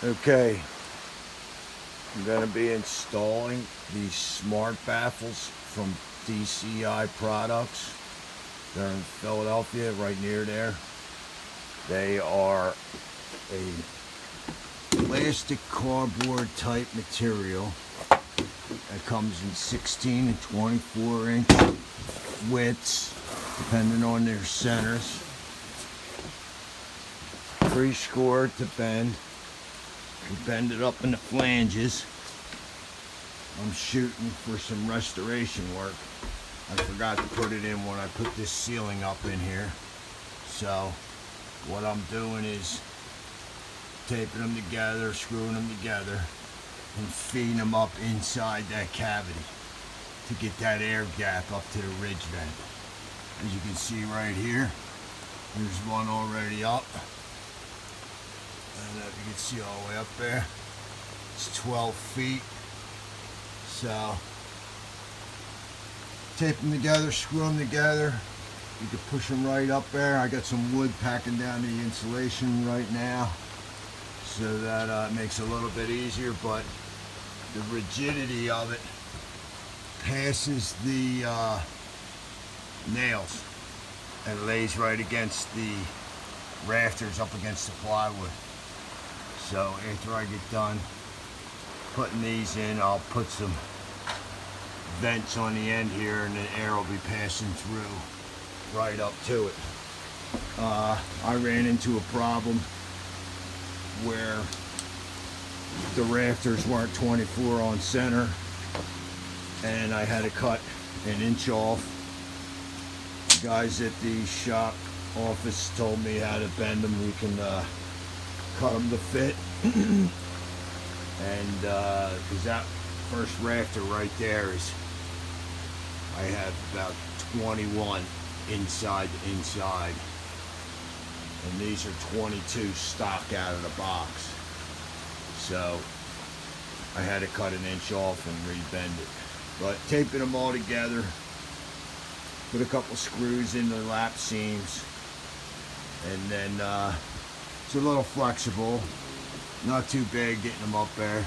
Okay, I'm going to be installing these SmartBaffles from DCI Products. They're in Philadelphia, right near there. They are a plastic cardboard type material that comes in 16 and 24 inch widths, depending on their centers. Pre-scored to bend. We bend it up in the flanges. I'm shooting for some restoration work. I forgot to put it in when I put this ceiling up in here. So what I'm doing is taping them together, screwing them together, and feeding them up inside that cavity to get that air gap up to the ridge vent. As you can see right here, there's one already up. And if you can see all the way up there, it's 12 feet. So tape them together, screw them together. You can push them right up there. I got some wood packing down the insulation right now, so that makes it a little bit easier, but the rigidity of it passes the nails and lays right against the rafters up against the plywood. So after I get done putting these in, I'll put some vents on the end here, and the air will be passing through right up to it. I ran into a problem where the rafters weren't 24 on center, and I had to cut an inch off. The guys at the shop office told me how to bend them. You can cut them to fit. And because that first rafter right there is, I have about 21 inside to inside, and these are 22 stock out of the box. So I had to cut an inch off and rebend it. But taping them all together, put a couple screws in the lap seams, and then it's a little flexible, not too big getting them up there,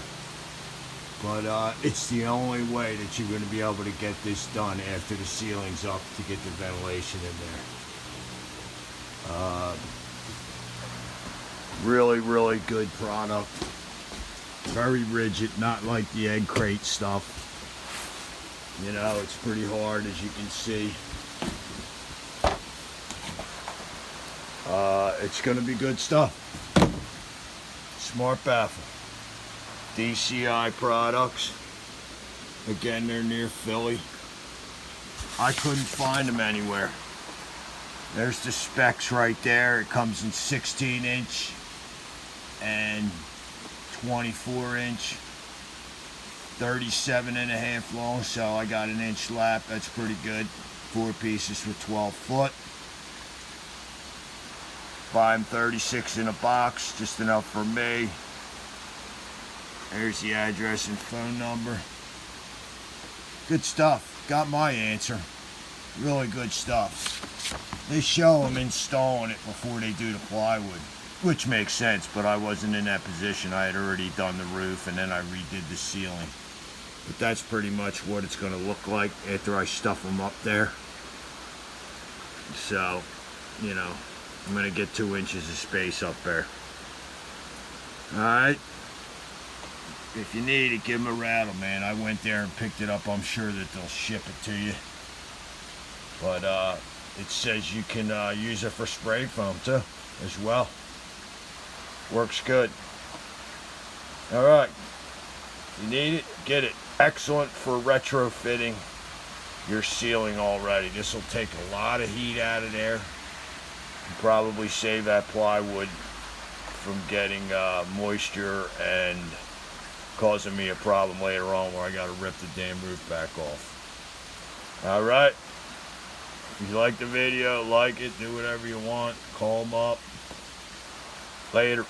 but it's the only way that you're going to be able to get this done after the ceiling's up, to get the ventilation in there. Really good product. Very rigid, not like the egg crate stuff. You know, it's pretty hard, as you can see. It's going to be good stuff. SmartBaffle, DCI Products. Again, they're near Philly. I couldn't find them anywhere. There's the specs right there. It comes in 16 inch and 24 inch, 37.5 long, so I got an inch lap. That's pretty good. 4 pieces for 12 foot. Buy them 36 in a box, just enough for me. There's the address and phone number. Good stuff. Got my answer. Really good stuff. They show them installing it before they do the plywood, which makes sense, but I wasn't in that position. I had already done the roof, and then I redid the ceiling. But that's pretty much what it's going to look like after I stuff them up there. So, you know, I'm going to get 2 inches of space up there. Alright. If you need it, give them a rattle, man. I went there and picked it up. I'm sure that they'll ship it to you. But it says you can use it for spray foam too, as well. Works good. Alright. If you need it, get it. Excellent for retrofitting your ceiling already. This will take a lot of heat out of there. Probably save that plywood from getting moisture and causing me a problem later on where I got to rip the damn roof back off. Alright, if you like the video, like it, do whatever you want, call them up. Later.